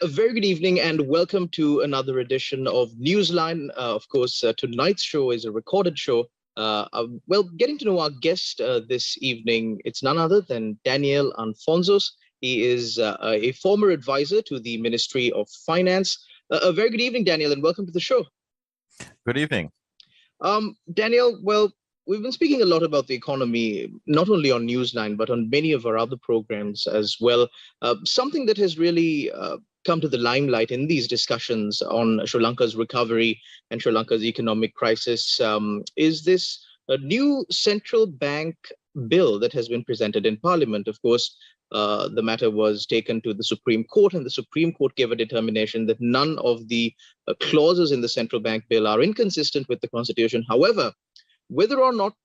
A very good evening and welcome to another edition of Newsline. Of course, tonight's show is a recorded show. Getting to know our guest this evening, it's none other than Daniel Alphonsus. He is a former advisor to the Ministry of Finance. A very good evening, Daniel, and welcome to the show. Good evening. Daniel, we've been speaking a lot about the economy, not only on Newsline, but on many of our other programs as well. Something that has really come to the limelight in these discussions on Sri Lanka's recovery and Sri Lanka's economic crisis is this new central bank bill that has been presented in Parliament. Of course, the matter was taken to the Supreme Court, and the Supreme Court gave a determination that none of the clauses in the central bank bill are inconsistent with the Constitution. However, whether or not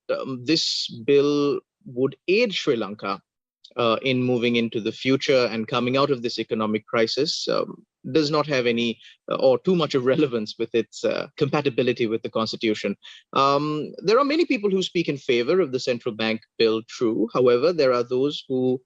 this bill would aid Sri Lanka in moving into the future and coming out of this economic crisis does not have any or too much of relevance with its compatibility with the Constitution. There are many people who speak in favor of the central bank bill, true. However, there are those who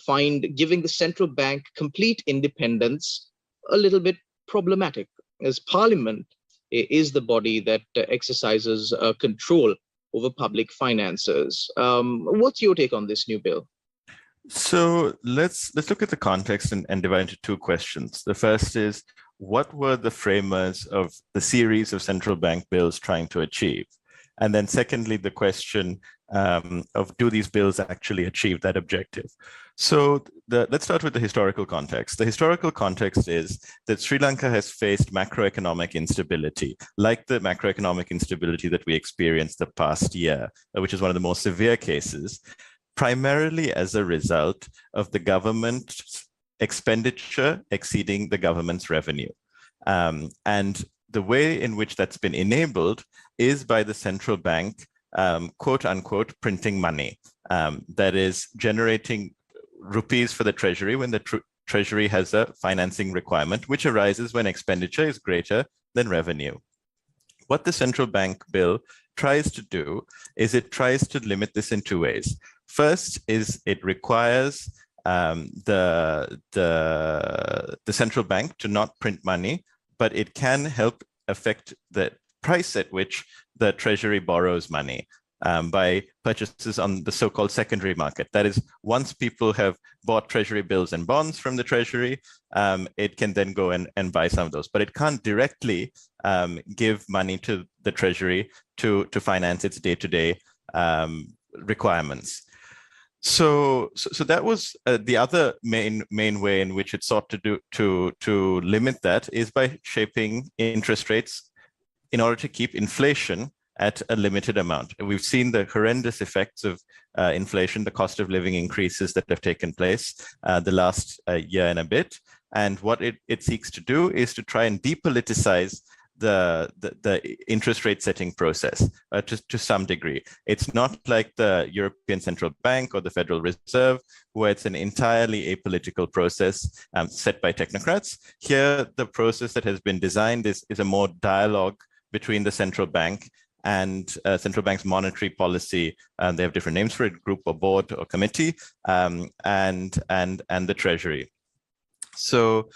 find giving the central bank complete independence a little bit problematic, as Parliament is the body that exercises control over public finances. What's your take on this new bill? So let's look at the context and divide into two questions. The first is, what were the framers of the series of central bank bills trying to achieve? And then secondly, the question of, do these bills actually achieve that objective? So let's start with the historical context. The historical context is that Sri Lanka has faced macroeconomic instability, like the macroeconomic instability that we experienced the past year, which is one of the most severe cases, primarily as a result of the government's expenditure exceeding the government's revenue. And the way in which that's been enabled is by the central bank, quote unquote, printing money. That is generating rupees for the treasury when the treasury has a financing requirement, which arises when expenditure is greater than revenue. What the central bank bill tries to do is it tries to limit this in two ways. First is it requires the central bank to not print money, but it can help affect the price at which the treasury borrows money by purchases on the so-called secondary market. That is, once people have bought treasury bills and bonds from the treasury, it can then go and buy some of those, but it can't directly give money to the treasury to finance its day-to-day requirements. So that was the other main way in which it sought to limit that is by shaping interest rates in order to keep inflation at a limited amount. We've seen the horrendous effects of inflation, the cost of living increases that have taken place the last year and a bit. And what it seeks to do is to try and depoliticize the interest rate setting process to some degree. It's not like the European Central Bank or the Federal Reserve, where it's an entirely apolitical process set by technocrats. Here, the process that has been designed is a more dialogue between the central bank and central bank's monetary policy. They have different names for it: group or board or committee, and the treasury. So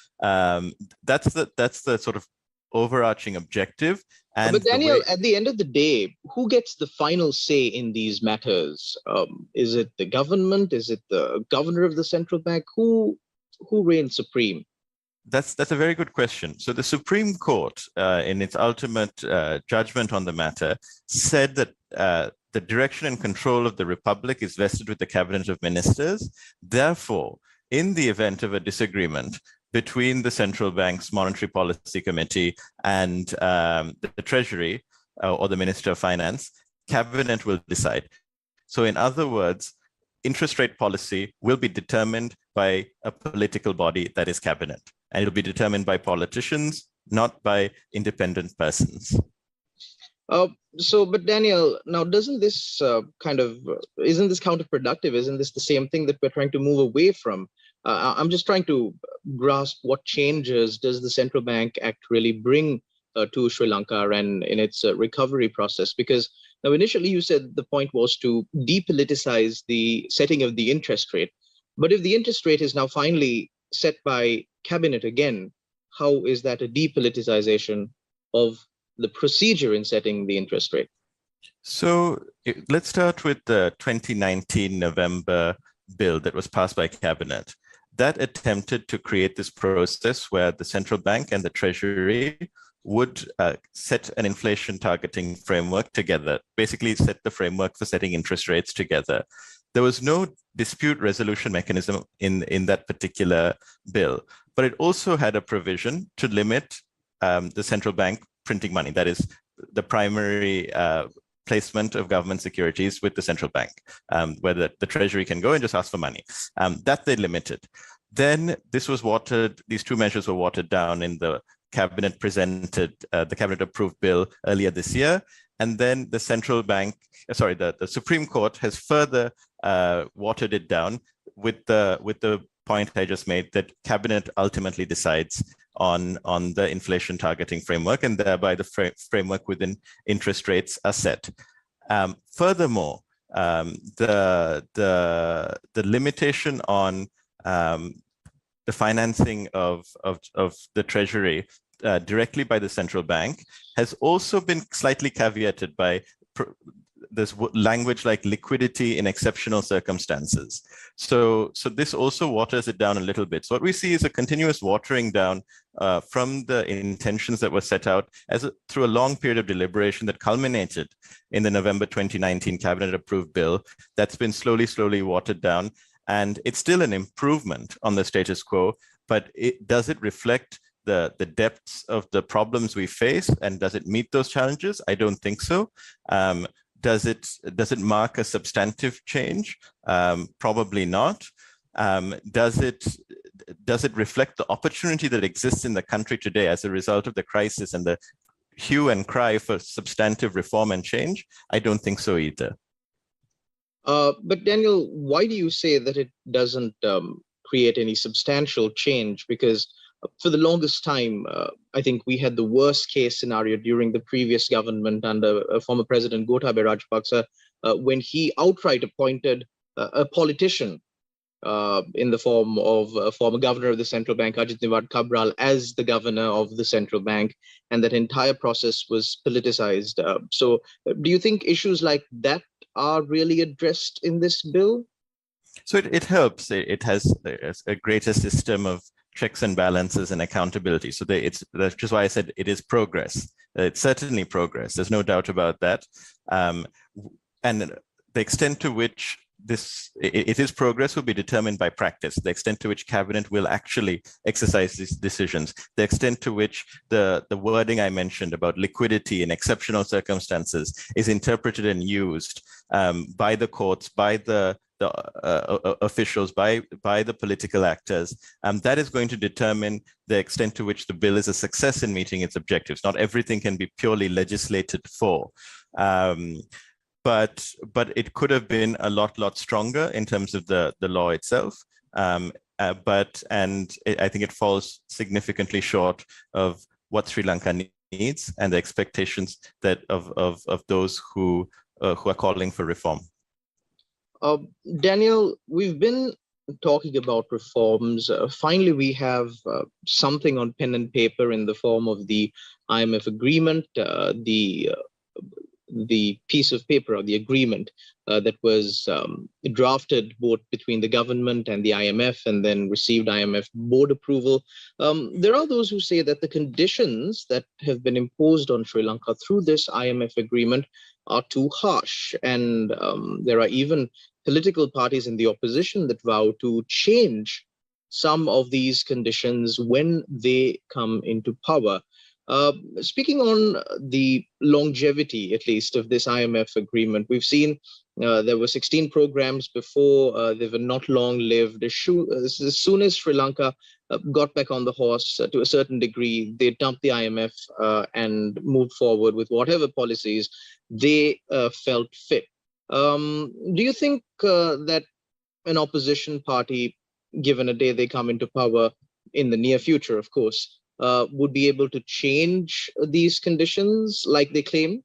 that's the sort of overarching objective. But Daniel, at the end of the day, who gets the final say in these matters? Is it the government? Is it the governor of the central bank? Who reigns supreme? That's a very good question. So the Supreme Court, in its ultimate judgment on the matter, said that the direction and control of the Republic is vested with the Cabinet of Ministers. Therefore, in the event of a disagreement between the central bank's monetary policy committee and the Treasury or the Minister of Finance, Cabinet will decide. So in other words, interest rate policy will be determined by a political body, that is Cabinet. And it'll be determined by politicians, not by independent persons. But Daniel, now doesn't this isn't this counterproductive? Isn't this the same thing that we're trying to move away from? I'm just trying to grasp what changes does the central bank act really bring to Sri Lanka and in its recovery process? Because now initially you said the point was to depoliticize the setting of the interest rate. But if the interest rate is now finally set by cabinet again, how is that a depoliticization of the procedure in setting the interest rate? So let's start with the 2019 November bill that was passed by cabinet. That attempted to create this process where the central bank and the treasury would set an inflation targeting framework together, basically set the framework for setting interest rates together. There was no dispute resolution mechanism in that particular bill, but it also had a provision to limit the central bank printing money. That is the primary placement of government securities with the central bank, where the treasury can go and just ask for money. That they limited. Then this was watered, these two measures were watered down in the cabinet presented, the cabinet approved bill earlier this year. And then the central bank, the Supreme Court has further watered it down with the point I just made, that cabinet ultimately decides on the inflation targeting framework, and thereby the framework within interest rates are set. Furthermore, the limitation on the financing of the treasury directly by the central bank has also been slightly caveated by this language like liquidity in exceptional circumstances. So this also waters it down a little bit. So what we see is a continuous watering down from the intentions that were set out through a long period of deliberation that culminated in the November 2019 cabinet approved bill that's been slowly watered down. And it's still an improvement on the status quo, but does it reflect the depths of the problems we face, and does it meet those challenges? I don't think so. Does it mark a substantive change? Probably not. Does it reflect the opportunity that exists in the country today as a result of the crisis and the hue and cry for substantive reform and change? I don't think so either. But Daniel, why do you say that it doesn't create any substantial change? Because for the longest time, I think we had the worst case scenario during the previous government under former President Gotabaya Rajapaksa, when he outright appointed a politician in the form of former governor of the central bank, Ajit Niwad Cabral, as the governor of the central bank, and that entire process was politicized. So do you think issues like that are really addressed in this bill? So it helps. It has a greater system of checks and balances and accountability. So that's just why I said it is progress. It's certainly progress. There's no doubt about that. And the extent to which it is progress will be determined by practice. The extent to which cabinet will actually exercise these decisions, the extent to which the wording I mentioned about liquidity in exceptional circumstances is interpreted and used by the courts, by the officials, by the political actors, that is going to determine the extent to which the bill is a success in meeting its objectives. Not everything can be purely legislated for. But it could have been a lot stronger in terms of the law itself. I think it falls significantly short of what Sri Lanka needs and the expectations that of those who are calling for reform. Daniel, we've been talking about reforms. Finally, we have something on pen and paper in the form of the IMF agreement, the piece of paper or the agreement that was drafted both between the government and the IMF and then received IMF board approval. There are those who say that the conditions that have been imposed on Sri Lanka through this IMF agreement are too harsh. And there are even political parties in the opposition that vow to change some of these conditions when they come into power. Speaking on the longevity, at least, of this IMF agreement, we've seen there were 16 programs before. They were not long-lived. As soon as Sri Lanka got back on the horse to a certain degree, they dumped the IMF and moved forward with whatever policies they felt fit. Do you think that an opposition party, given a day they come into power in the near future, of course, would be able to change these conditions like they claim?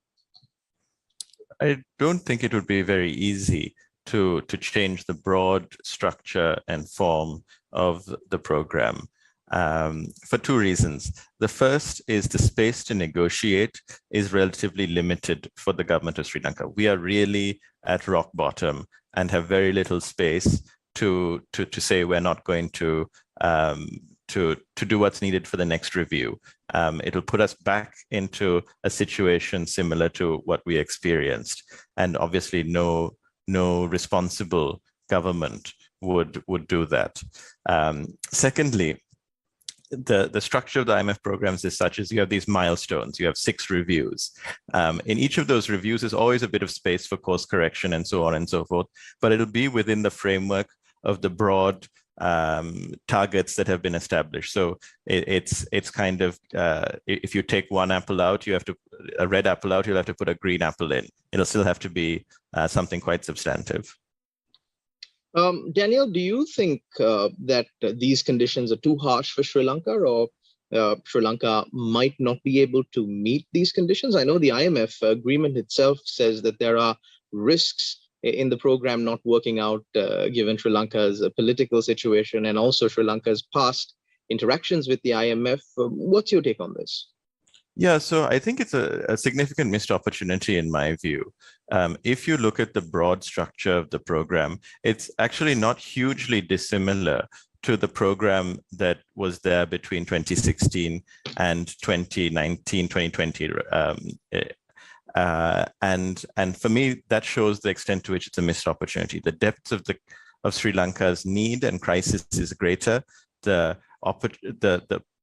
I don't think it would be very easy to change the broad structure and form of the program. for two reasons. The first is the space to negotiate is relatively limited for the government of Sri Lanka. We are really at rock bottom and have very little space to say we're not going to do what's needed for the next review. It'll put us back into a situation similar to what we experienced, and obviously no responsible government would do that. Secondly, the structure of the IMF programs is such as you have these milestones, you have 6 reviews. In each of those reviews, there's always a bit of space for course correction and so on and so forth, but it'll be within the framework of the broad targets that have been established. So it's kind of, if you take one apple out, a red apple out, you'll have to put a green apple in. It'll still have to be something quite substantive. Daniel, do you think that these conditions are too harsh for Sri Lanka, or Sri Lanka might not be able to meet these conditions? I know the IMF agreement itself says that there are risks in the program not working out, given Sri Lanka's political situation and also Sri Lanka's past interactions with the IMF. What's your take on this? Yeah, so I think it's a significant missed opportunity in my view. If you look at the broad structure of the program, it's actually not hugely dissimilar to the program that was there between 2016 and 2019, 2020. And for me, that shows the extent to which it's a missed opportunity. The depth of Sri Lanka's need and crisis is greater. The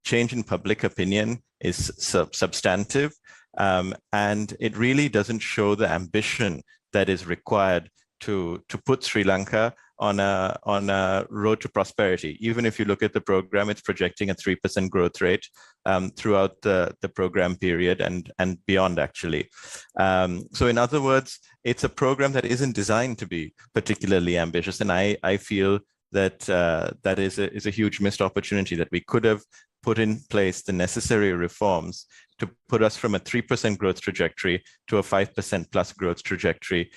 change in public opinion is substantive, and it really doesn't show the ambition that is required to put Sri Lanka on a road to prosperity. Even if you look at the program, it's projecting a 3% growth rate throughout the program period and beyond, actually. So in other words, it's a program that isn't designed to be particularly ambitious, and I feel that that is a huge missed opportunity, that we could have put in place the necessary reforms to put us from a 3% growth trajectory to a 5% plus growth trajectory,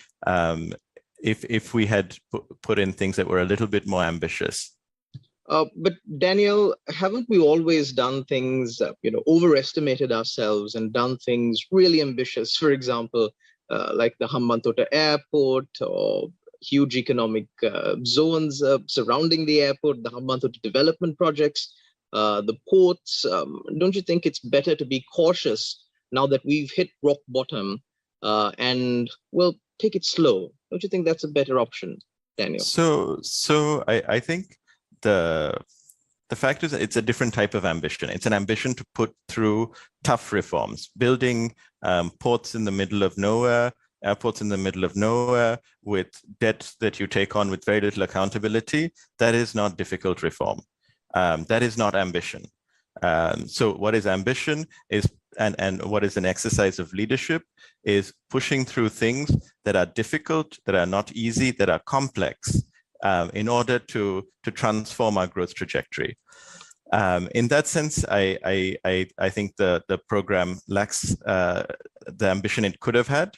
if we had put in things that were a little bit more ambitious. But Daniel, haven't we always done things, overestimated ourselves and done things really ambitious? For example, like the Hambantota airport, or huge economic zones surrounding the airport, the Hambantota development projects, the ports. Don't you think it's better to be cautious now that we've hit rock bottom, and well, take it slow? Don't you think that's a better option, Daniel? So I think the fact is that it's a different type of ambition. It's an ambition to put through tough reforms, building ports in the middle of nowhere, airports in the middle of nowhere with debt that you take on with very little accountability. That is not difficult reform. That is not ambition. So what is ambition is, and what is an exercise of leadership, is pushing through things that are difficult, that are not easy, that are complex, in order to transform our growth trajectory. In that sense, I think the program lacks the ambition it could have had.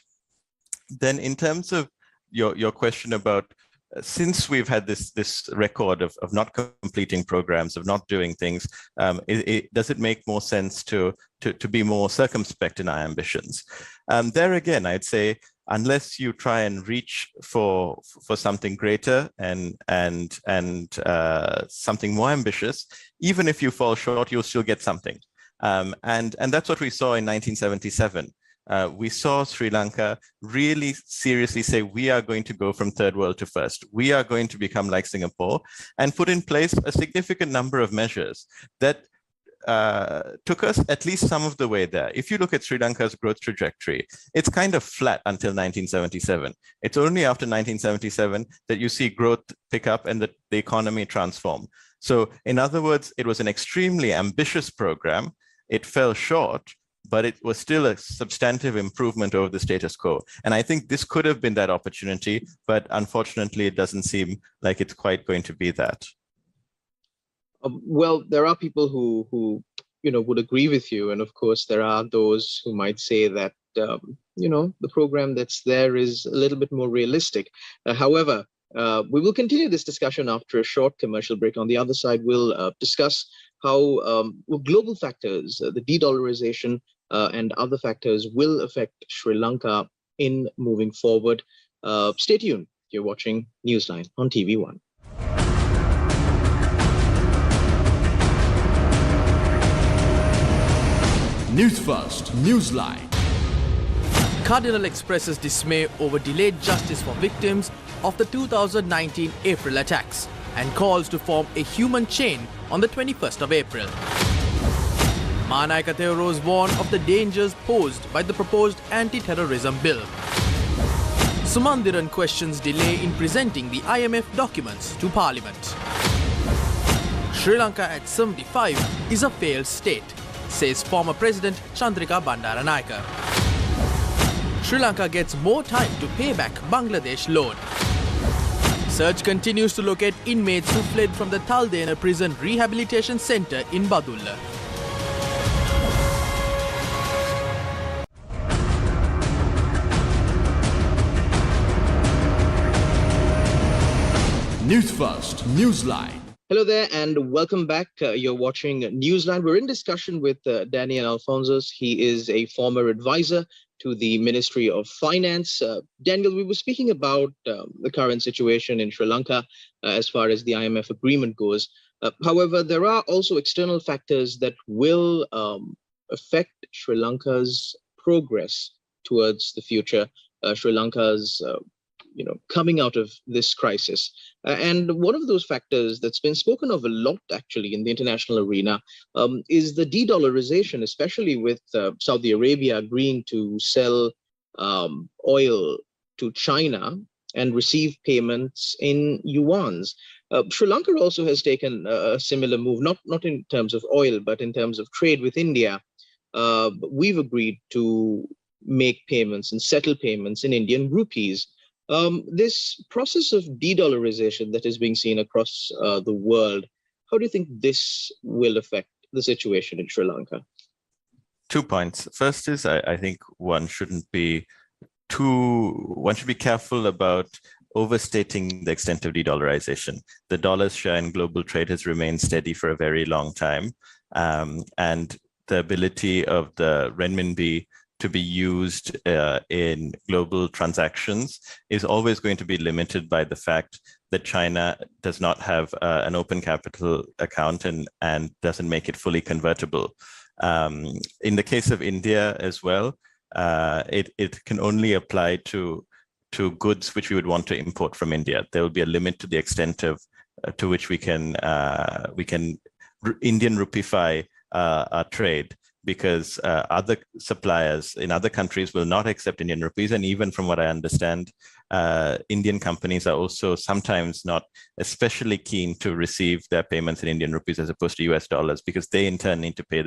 Then in terms of your question about, since we've had this record of not completing programs, of not doing things, does it make more sense to be more circumspect in our ambitions? There again, I'd say, unless you try and reach for something greater and something more ambitious, even if you fall short, you'll still get something. And that's what we saw in 1977. We saw Sri Lanka really seriously say, we are going to go from third world to first. We are going to become like Singapore, and put in place a significant number of measures that took us at least some of the way there. If you look at Sri Lanka's growth trajectory, it's kind of flat until 1977. It's only after 1977 that you see growth pick up and that the economy transform. So in other words, it was an extremely ambitious program. It fell short, but it was still a substantive improvement over the status quo. And I think this could have been that opportunity, but unfortunately, it doesn't seem like it's quite going to be that. Well, there are people who would agree with you, and of course, there are those who might say that the program that's there is a little bit more realistic. However, We will continue this discussion after a short commercial break. On the other side, we'll discuss how global factors, the de-dollarization and other factors will affect Sri Lanka in moving forward. Stay tuned. You're watching Newsline on TV1. News First, Newsline. Cardinal expresses dismay over delayed justice for victims of the 2019 April attacks and calls to form a human chain on the 21st of April. Mahanaika Theoros warn of the dangers posed by the proposed anti-terrorism bill. Sumandiran questions delay in presenting the IMF documents to Parliament. Sri Lanka at 75 is a failed state, says former President Chandrika Bandaranaike. Sri Lanka gets more time to pay back Bangladesh loan. Search continues to locate inmates who fled from the Taldena Prison Rehabilitation Centre in Badulla. News First, Newsline. Hello there and welcome back. You're watching Newsline. We're in discussion with Daniel Alphonsus. He is a former advisor to the Ministry of Finance. Daniel, we were speaking about the current situation in Sri Lanka as far as the IMF agreement goes. However, there are also external factors that will affect Sri Lanka's progress towards the future. Sri Lanka's coming out of this crisis. And one of those factors that's been spoken of a lot, actually, in the international arena is the de-dollarization, especially with Saudi Arabia agreeing to sell oil to China and receive payments in yuans. Sri Lanka also has taken a similar move, not in terms of oil, but in terms of trade with India. We've agreed to make payments and settle payments in Indian rupees. This process of de-dollarization that is being seen across the world, how do you think this will affect the situation in Sri Lanka? 2 points. First is I think one should be careful about overstating the extent of de-dollarization. The dollar's share in global trade has remained steady for a very long time, and the ability of the renminbi to be used in global transactions is always going to be limited by the fact that China does not have an open capital account and doesn't make it fully convertible. In the case of India as well, it can only apply to goods which we would want to import from India. There will be a limit to the extent of to which we can Indian rupeefy our trade, because other suppliers in other countries will not accept Indian rupees. And even from what I understand, Indian companies are also sometimes not especially keen to receive their payments in Indian rupees as opposed to US dollars, because they in turn need to pay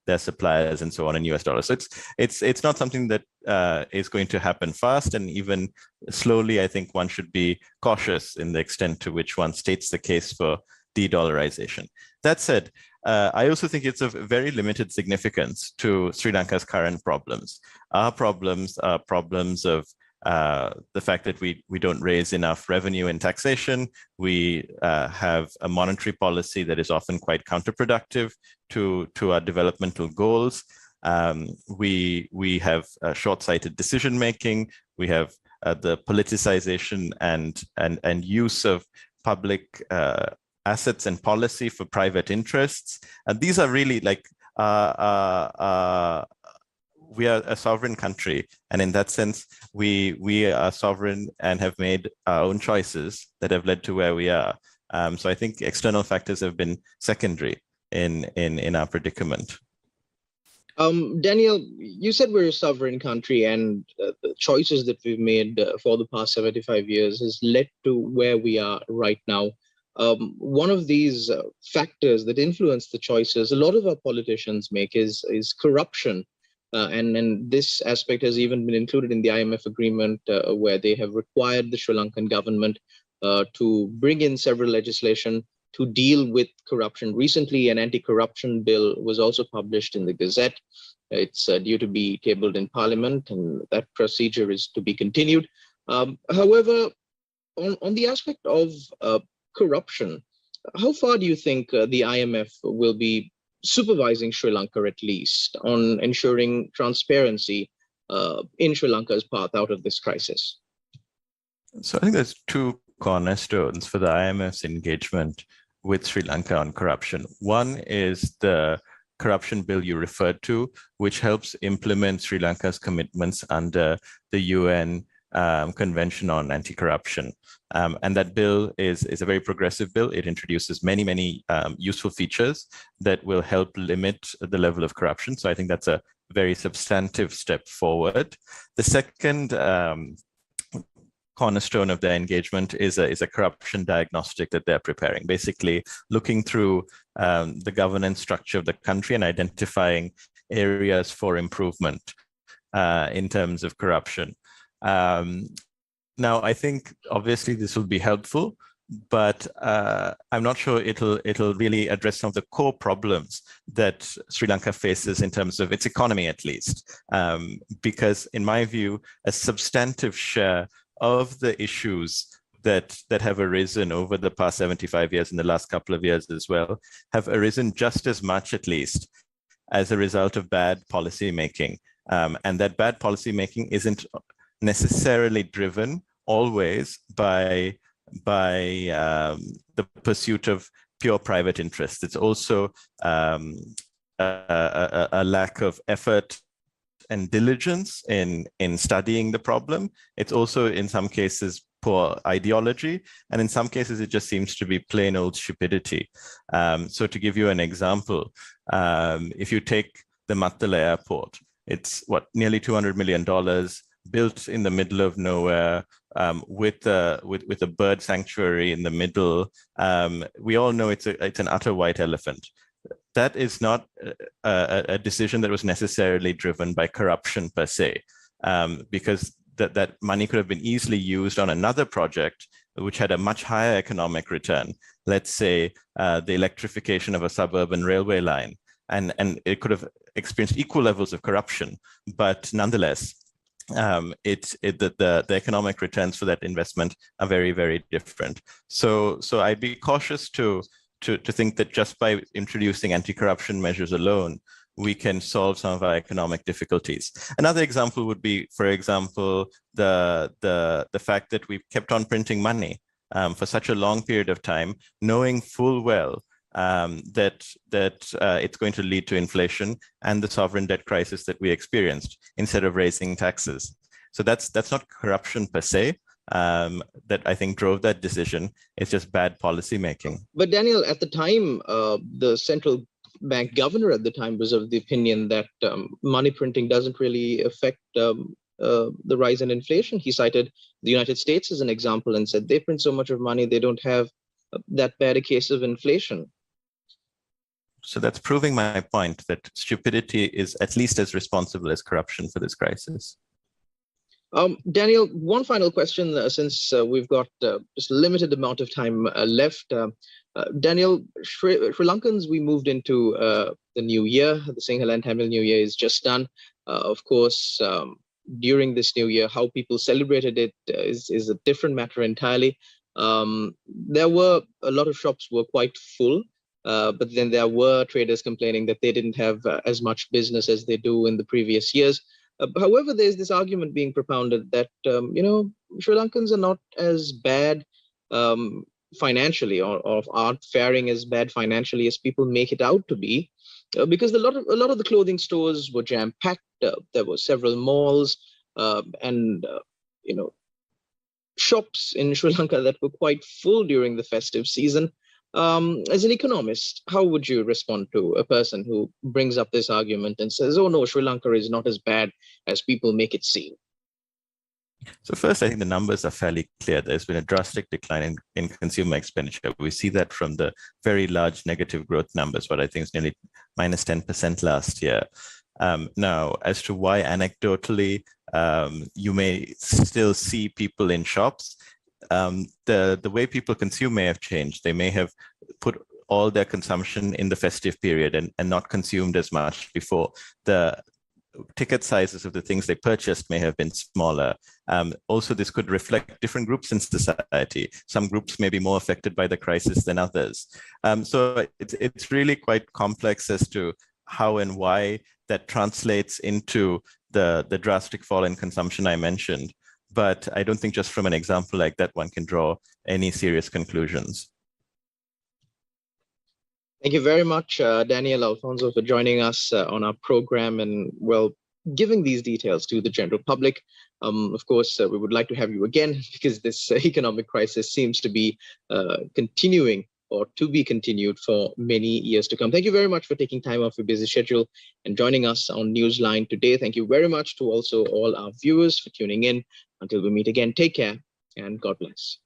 their suppliers and so on in US dollars. So it's not something that is going to happen fast. And even slowly, I think one should be cautious in the extent to which one states the case for de-dollarization. That said, I also think it's of very limited significance to Sri Lanka's current problems. Our problems are problems of the fact that we don't raise enough revenue in taxation. We have a monetary policy that is often quite counterproductive to our developmental goals. We have short-sighted decision making. We have the politicization and use of public assets and policy for private interests. And these are really like, we are a sovereign country. And in that sense, we are sovereign and have made our own choices that have led to where we are. So I think external factors have been secondary in our predicament. Daniel, you said we're a sovereign country, and the choices that we've made for the past 75 years has led to where we are right now. One of these factors that influence the choices a lot of our politicians make is corruption. And this aspect has even been included in the IMF agreement, where they have required the Sri Lankan government to bring in several legislation to deal with corruption. Recently, an anti-corruption bill was also published in the Gazette. It's due to be tabled in Parliament, and that procedure is to be continued. However, on the aspect of corruption, how far do you think the IMF will be supervising Sri Lanka, at least, on ensuring transparency in Sri Lanka's path out of this crisis? So I think there's two cornerstones for the IMF's engagement with Sri Lanka on corruption. One is the corruption bill you referred to, which helps implement Sri Lanka's commitments under the UN Convention on Anti-Corruption. And that bill is a very progressive bill. It introduces many useful features that will help limit the level of corruption. So I think that's a very substantive step forward. The second cornerstone of their engagement is a corruption diagnostic that they're preparing, basically looking through the governance structure of the country and identifying areas for improvement in terms of corruption. Now, I think obviously this will be helpful, but I'm not sure it'll really address some of the core problems that Sri Lanka faces in terms of its economy, at least, because in my view, a substantive share of the issues that have arisen over the past 75 years and the last couple of years as well have arisen just as much, at least, as a result of bad policy making. And that bad policy making isn't necessarily driven always by the pursuit of pure private interests. It's also a lack of effort and diligence in studying the problem. It's also, in some cases, poor ideology, and in some cases, it just seems to be plain old stupidity. So to give you an example, if you take the Mattala airport, it's nearly $200 million, built in the middle of nowhere, with a bird sanctuary in the middle. We all know it's an utter white elephant. That is not a decision that was necessarily driven by corruption per se, because that money could have been easily used on another project which had a much higher economic return. Let's say the electrification of a suburban railway line, and it could have experienced equal levels of corruption, but nonetheless, the economic returns for that investment are very, very different. So I'd be cautious to think that just by introducing anti-corruption measures alone, we can solve some of our economic difficulties. Another example would be, for example, the fact that we've kept on printing money for such a long period of time, knowing full well that it's going to lead to inflation and the sovereign debt crisis that we experienced, instead of raising taxes. So that's not corruption per se. That I think drove that decision. It's just bad policy making. But Daniel, at the time, the central bank governor at the time was of the opinion that money printing doesn't really affect the rise in inflation. He cited the United States as an example and said they print so much of money, they don't have that bad a case of inflation. So that's proving my point that stupidity is at least as responsible as corruption for this crisis. Daniel, one final question, since we've got just a limited amount of time left. Daniel, Sri Lankans, we moved into the new year. The Sinhala Tamil New Year is just done. Of course, during this new year, how people celebrated it is a different matter entirely. There were a lot of shops were quite full, but then there were traders complaining that they didn't have as much business as they do in the previous years. However, there's this argument being propounded that, Sri Lankans are not as bad financially or aren't faring as bad financially as people make it out to be, because a lot of the clothing stores were jam-packed. There were several malls and shops in Sri Lanka that were quite full during the festive season. As an economist, how would you respond to a person who brings up this argument and says, oh no, Sri Lanka is not as bad as people make it seem? So first, I think the numbers are fairly clear. There's been a drastic decline in consumer expenditure. We see that from the very large negative growth numbers, what I think is nearly minus 10% last year. Now, as to why anecdotally you may still see people in shops, the way people consume may have changed. They may have put all their consumption in the festive period and not consumed as much before. ticket sizes of the things they purchased may have been smaller. Also, this could reflect different groups in society. Some groups may be more affected by the crisis than others. So it's really quite complex as to how and why that translates into the drastic fall in consumption I mentioned. But I don't think just from an example like that one can draw any serious conclusions. Thank you very much, Daniel, Alphonsus, for joining us on our program and, well, giving these details to the general public. Of course, we would like to have you again because this economic crisis seems to be continuing or to be continued for many years to come. Thank you very much for taking time off your busy schedule and joining us on Newsline today. Thank you very much to also all our viewers for tuning in. Until we meet again, take care and God bless.